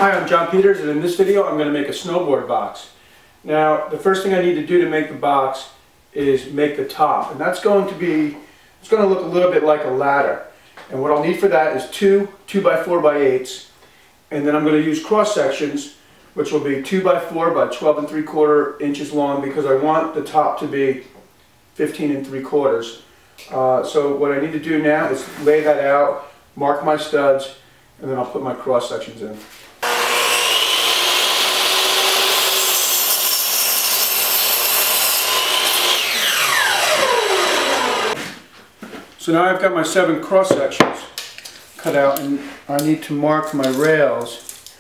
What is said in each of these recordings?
Hi, I'm Jon Peters, and in this video I'm going to make a snowboard box. Now, the first thing I need to do to make the box is make the top, and that's going to be, it's going to look a little bit like a ladder. And what I'll need for that is two 2x4x8s, and then I'm going to use cross sections, which will be 2x4 by 12 3/4 inches long, because I want the top to be 15 3/4. So what I need to do now is lay that out, mark my studs, and then I'll put my cross sections in. So now I've got my 7 cross sections cut out, and I need to mark my rails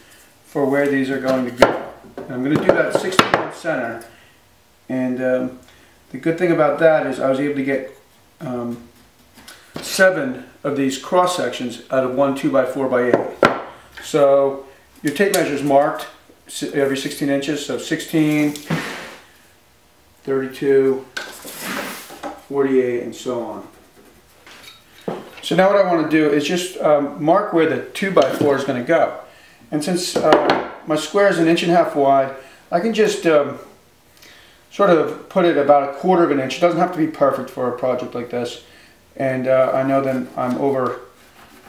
for where these are going to go. And I'm going to do that 16 center. And the good thing about that is I was able to get 7 of these cross sections out of one 2x4x8. So your tape measure is marked every 16 inches, so 16, 32, 48, and so on. So now what I want to do is just mark where the 2x4 is going to go. And since my square is 1.5 inches wide, I can just sort of put it about 1/4 of an inch. It doesn't have to be perfect for a project like this. And I know then I'm over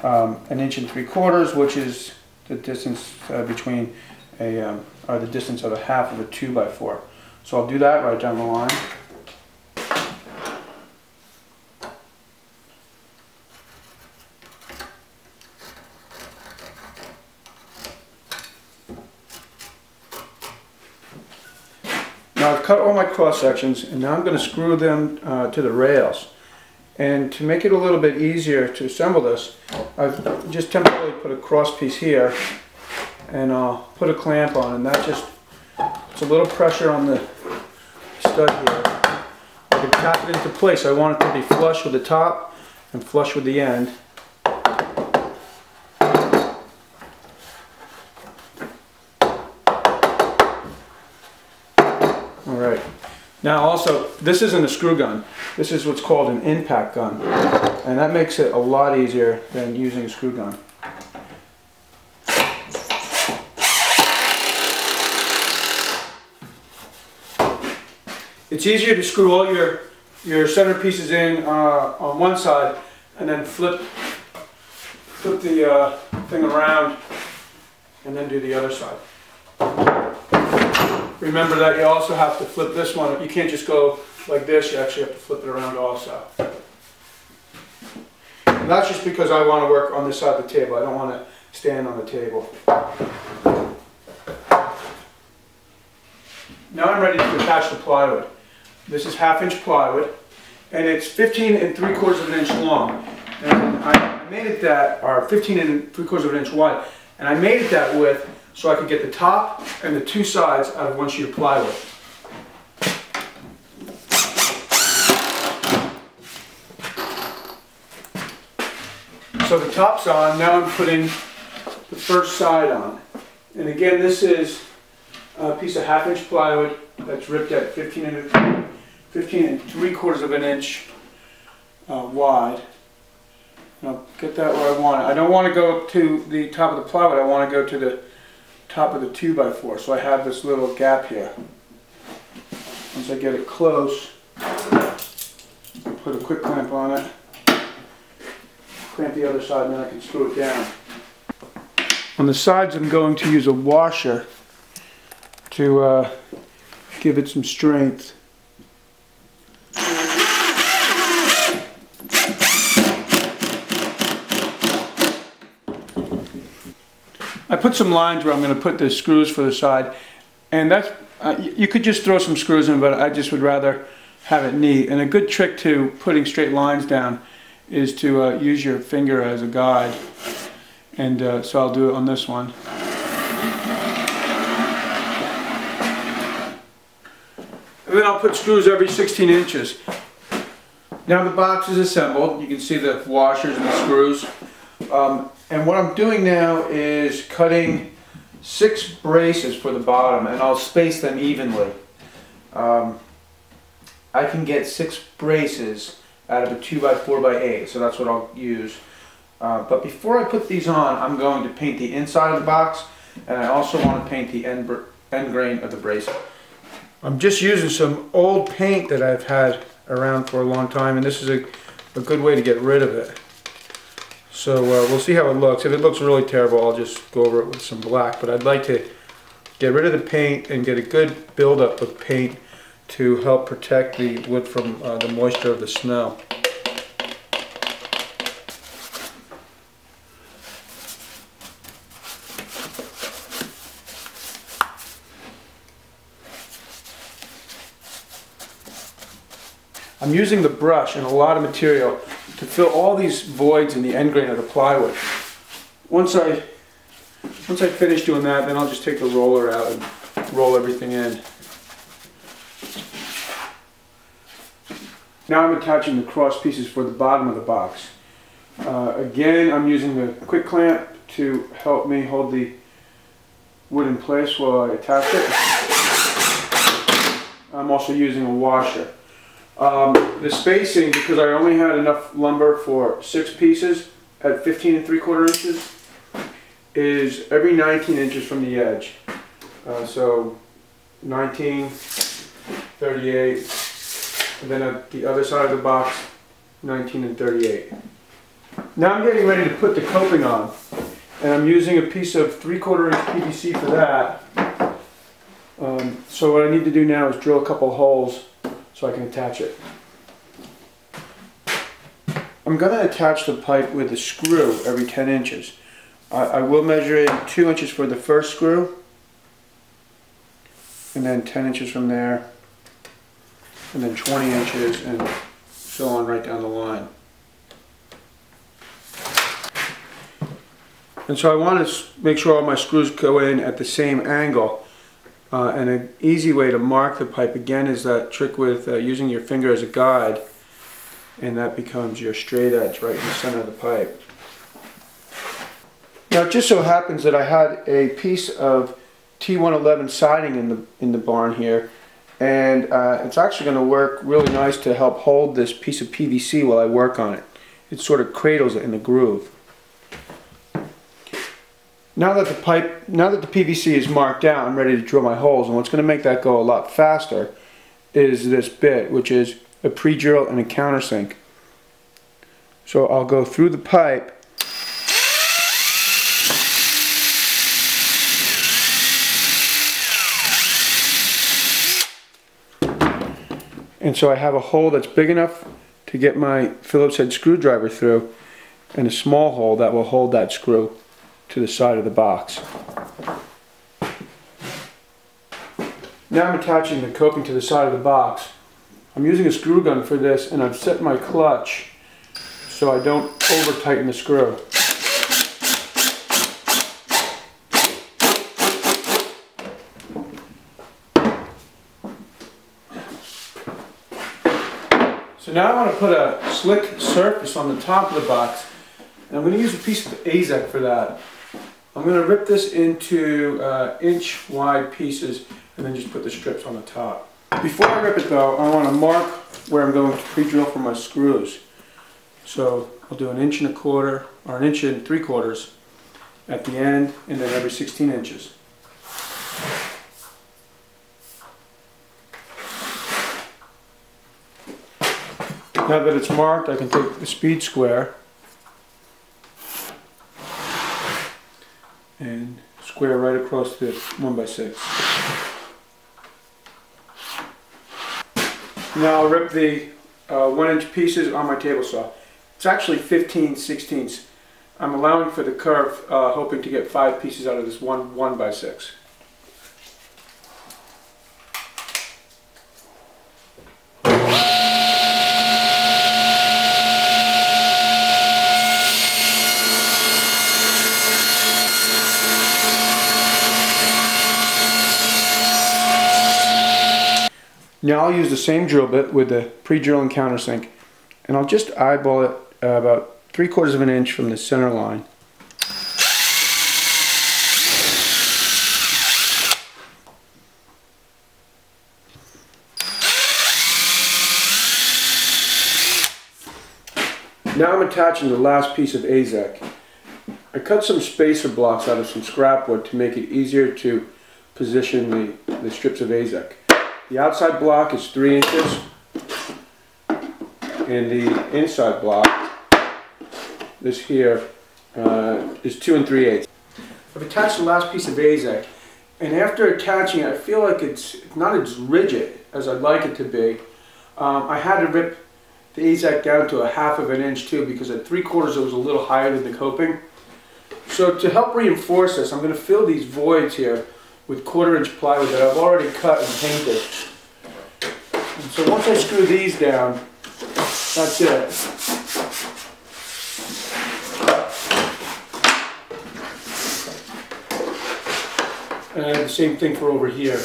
1 3/4 inches, which is the distance between or the distance of a half of a 2x4. So I'll do that right down the line. Now I've cut all my cross sections, and now I'm going to screw them to the rails. And to make it a little bit easier to assemble this, I've just temporarily put a cross piece here, and I'll put a clamp on, and that just, it's a little pressure on the stud here. I can tap it into place. I want it to be flush with the top and flush with the end. Alright, now also, this isn't a screw gun. This is what's called an impact gun, and that makes it a lot easier than using a screw gun. It's easier to screw all your center pieces in on one side, and then flip the thing around, and then do the other side. Remember that you also have to flip this one. You can't just go like this, you actually have to flip it around also. And that's just because I want to work on this side of the table. I don't want to stand on the table. Now I'm ready to attach the plywood. This is 1/2 inch plywood, and it's 15 3/4 inch long. And I made it that, or 15 3/4 inch wide, and I made it that width so I could get the top and the 2 sides out of 1 sheet of plywood. So the top's on, now I'm putting the first side on. And again, this is a piece of 1/2 inch plywood that's ripped at 15 3/4 inch wide. And I'll get that where I want it. I don't want to go to the top of the plywood, I want to go to the top of the 2x4, so I have this little gap here. Once I get it close, I'll put a quick clamp on it, clamp the other side, and then I can screw it down. On the sides I'm going to use a washer to give it some strength. I put some lines where I'm going to put the screws for the side, and that's you could just throw some screws in, but I just would rather have it neat. And a good trick to putting straight lines down is to use your finger as a guide, and so I'll do it on this one. And then I'll put screws every 16 inches. Now the box is assembled. You can see the washers and the screws. And what I'm doing now is cutting 6 braces for the bottom, and I'll space them evenly. I can get 6 braces out of a 2x4x8, so that's what I'll use. But before I put these on, I'm going to paint the inside of the box, and I also want to paint the end grain of the bracelet. I'm just using some old paint that I've had around for a long time, and this is a good way to get rid of it. So we'll see how it looks. If it looks really terrible, I'll just go over it with some black, but I'd like to get rid of the paint and get a good buildup of paint to help protect the wood from the moisture of the snow. I'm using the brush and a lot of material to fill all these voids in the end grain of the plywood. Once I finish doing that, then I'll just take the roller out and roll everything in. Now I'm attaching the cross pieces for the bottom of the box. Again, I'm using the quick clamp to help me hold the wood in place while I attach it. I'm also using a washer. The spacing, because I only had enough lumber for 6 pieces at 15 3/4 inches, is every 19 inches from the edge. So 19, 38, and then at the other side of the box, 19 and 38. Now I'm getting ready to put the coping on, and I'm using a piece of 3/4 inch PVC for that. So what I need to do now is drill a couple holes so I can attach it. I'm going to attach the pipe with a screw every 10 inches. I will measure it 2 inches for the first screw, and then 10 inches from there, and then 20 inches, and so on right down the line. And so I want to make sure all my screws go in at the same angle. And an easy way to mark the pipe again is that trick with using your finger as a guide, and that becomes your straight edge right in the center of the pipe. Now it just so happens that I had a piece of T111 siding in the barn here, and it's actually going to work really nice to help hold this piece of PVC while I work on it. It sort of cradles it in the groove. Now that the PVC is marked out, I'm ready to drill my holes, and what's going to make that go a lot faster is this bit, which is a pre-drill and a countersink. So I'll go through the pipe and so I have a hole that's big enough to get my Phillips head screwdriver through, and a small hole that will hold that screw to the side of the box. Now I'm attaching the coping to the side of the box. I'm using a screw gun for this, and I've set my clutch so I don't over tighten the screw. So now I want to put a slick surface on the top of the box, and I'm going to use a piece of AZEK for that. I'm going to rip this into inch wide pieces and then just put the strips on the top. Before I rip it though, I want to mark where I'm going to pre-drill for my screws. So I'll do 1 1/4 or 1 3/4 inches at the end, and then every 16 inches. Now that it's marked, I can take the speed square and square right across the 1x6. Now I'll rip the 1 inch pieces on my table saw. It's actually 15/16. I'm allowing for the curve, hoping to get 5 pieces out of this 1x6. Now I'll use the same drill bit with the pre-drill and countersink, and I'll just eyeball it about 3/4 of an inch from the center line. Now I'm attaching the last piece of AZEK. I cut some spacer blocks out of some scrap wood to make it easier to position the strips of AZEK. The outside block is 3 inches and the inside block, this here, is 2 3/8. I've attached the last piece of AZEK, and after attaching it I feel like it's not as rigid as I'd like it to be. I had to rip the AZEK down to 1/2 inch too, because at 3/4 it was a little higher than the coping. So to help reinforce this, I'm going to fill these voids here with 1/4 inch plywood that I've already cut and painted. And so once I screw these down, that's it. And the same thing for over here.